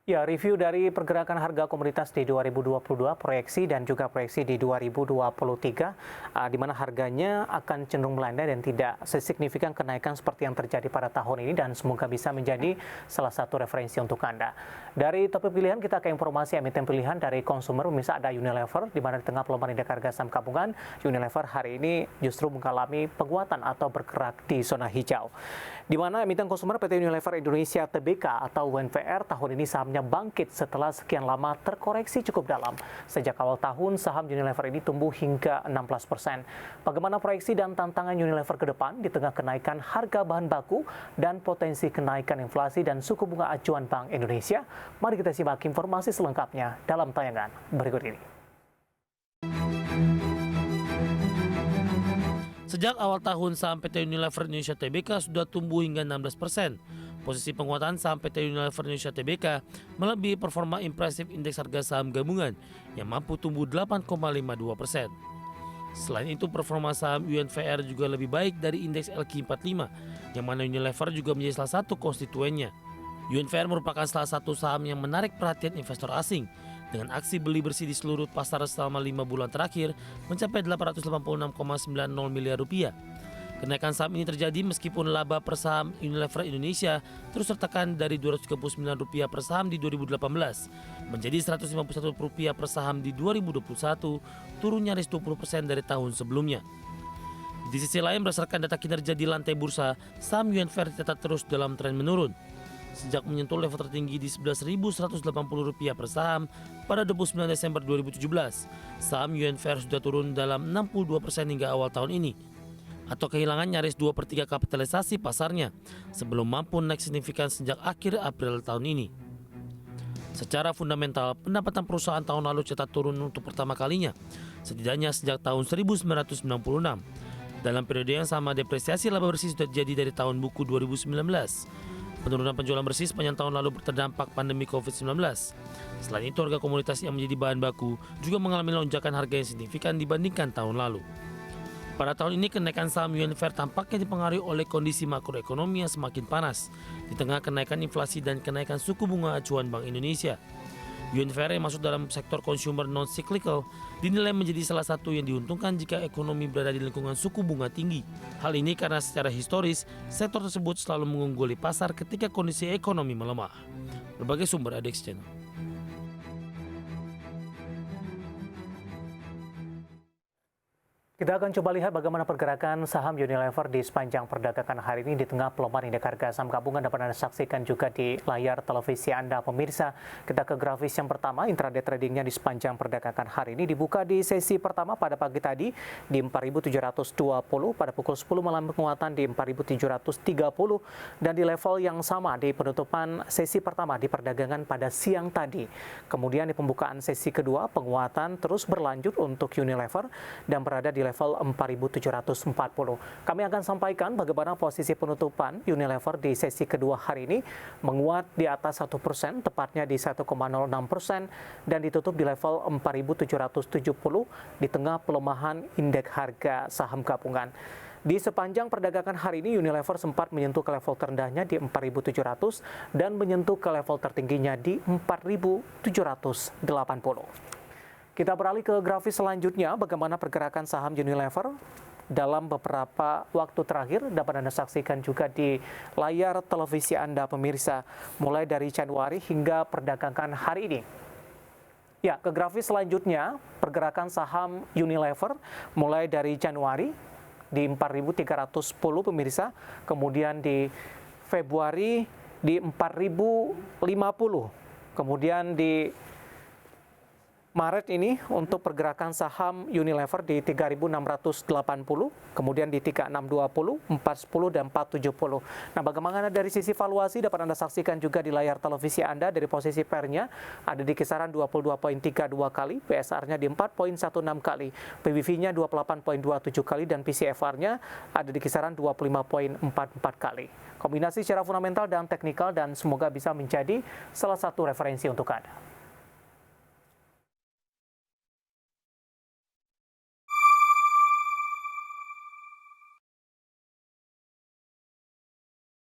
Ya, review dari pergerakan harga komoditas di 2022, proyeksi dan juga proyeksi di 2023, di mana harganya akan cenderung melandai dan tidak sesignifikan kenaikan seperti yang terjadi pada tahun ini dan semoga bisa menjadi salah satu referensi untuk Anda. Dari topik pilihan kita ke informasi emiten pilihan dari konsumer, misalnya ada Unilever, di mana di tengah pelemahan indeks harga saham gabungan, Unilever hari ini justru mengalami penguatan atau bergerak di zona hijau. Di mana emiten konsumer PT Unilever Indonesia Tbk atau UNVR tahun ini sahamnya bangkit setelah sekian lama terkoreksi cukup dalam. Sejak awal tahun, saham Unilever ini tumbuh hingga 16%. Bagaimana proyeksi dan tantangan Unilever ke depan di tengah kenaikan harga bahan baku dan potensi kenaikan inflasi dan suku bunga acuan Bank Indonesia? Mari kita simak informasi selengkapnya dalam tayangan berikut ini. Sejak awal tahun, saham PT Unilever Indonesia Tbk sudah tumbuh hingga 16%. Posisi penguatan saham PT Unilever Indonesia Tbk melebihi performa impresif indeks harga saham gabungan yang mampu tumbuh 8,52%. Selain itu, performa saham UNVR juga lebih baik dari indeks LQ45, yang mana Unilever juga menjadi salah satu konstituennya. UNVR merupakan salah satu saham yang menarik perhatian investor asing dengan aksi beli bersih di seluruh pasar selama 5 bulan terakhir mencapai 886,90 miliar rupiah. Kenaikan saham ini terjadi meskipun laba per saham Unilever Indonesia terus tertekan dari Rp239 per saham di 2018 menjadi Rp151 per saham di 2021, turun nyaris 20% dari tahun sebelumnya. Di sisi lain, berdasarkan data kinerja di lantai bursa, saham UNVR tetap terus dalam tren menurun. Sejak menyentuh level tertinggi di Rp11.180 per saham pada 29 Desember 2017, saham UNVR sudah turun dalam 62% hingga awal tahun ini, atau kehilangan nyaris 2/3 kapitalisasi pasarnya sebelum mampu naik signifikan sejak akhir April tahun ini. Secara fundamental, pendapatan perusahaan tahun lalu cetak turun untuk pertama kalinya, setidaknya sejak tahun 1996. Dalam periode yang sama, depresiasi laba bersih sudah terjadi dari tahun buku 2019. Penurunan penjualan bersih sepanjang tahun lalu terdampak pandemi COVID-19. Selain itu, harga komoditas yang menjadi bahan baku juga mengalami lonjakan harga yang signifikan dibandingkan tahun lalu. Pada tahun ini, kenaikan saham UNVR tampaknya dipengaruhi oleh kondisi makroekonomi yang semakin panas di tengah kenaikan inflasi dan kenaikan suku bunga acuan Bank Indonesia. UNVR yang masuk dalam sektor consumer non-cyclical dinilai menjadi salah satu yang diuntungkan jika ekonomi berada di lingkungan suku bunga tinggi. Hal ini karena secara historis, sektor tersebut selalu mengungguli pasar ketika kondisi ekonomi melemah. Berbagai sumber ada di channel. Kita akan coba lihat bagaimana pergerakan saham Unilever di sepanjang perdagangan hari ini di tengah pelemahan indeks harga saham gabungan dapat Anda saksikan juga di layar televisi Anda pemirsa. Kita ke grafis yang pertama, intraday tradingnya di sepanjang perdagangan hari ini dibuka di sesi pertama pada pagi tadi di 4.720, pada pukul 10 malam penguatan di 4.730 dan di level yang sama di penutupan sesi pertama di perdagangan pada siang tadi. Kemudian di pembukaan sesi kedua penguatan terus berlanjut untuk Unilever dan berada di level 4.740. Kami akan sampaikan bagaimana posisi penutupan Unilever di sesi kedua hari ini menguat di atas 1%, tepatnya di 1,06% dan ditutup di level 4.770 di tengah pelemahan indeks harga saham gabungan. Di sepanjang perdagangan hari ini, Unilever sempat menyentuh ke level terendahnya di 4.700 dan menyentuh ke level tertingginya di 4.780. Kita beralih ke grafis selanjutnya, bagaimana pergerakan saham Unilever dalam beberapa waktu terakhir dapat Anda saksikan juga di layar televisi Anda pemirsa, mulai dari Januari hingga perdagangan hari ini. Ya, ke grafis selanjutnya, pergerakan saham Unilever mulai dari Januari di 4.310 pemirsa, kemudian di Februari di 4.050, kemudian di Maret ini untuk pergerakan saham Unilever di 3.680, kemudian di 3.620, 410, dan 470. Nah, bagaimana dari sisi valuasi dapat Anda saksikan juga di layar televisi Anda dari posisi PER-nya ada di kisaran 22.32 kali, PSR-nya di 4.16 kali, PBV-nya 28.27 kali, dan PCFR-nya ada di kisaran 25.44 kali. Kombinasi secara fundamental dan teknikal dan semoga bisa menjadi salah satu referensi untuk Anda.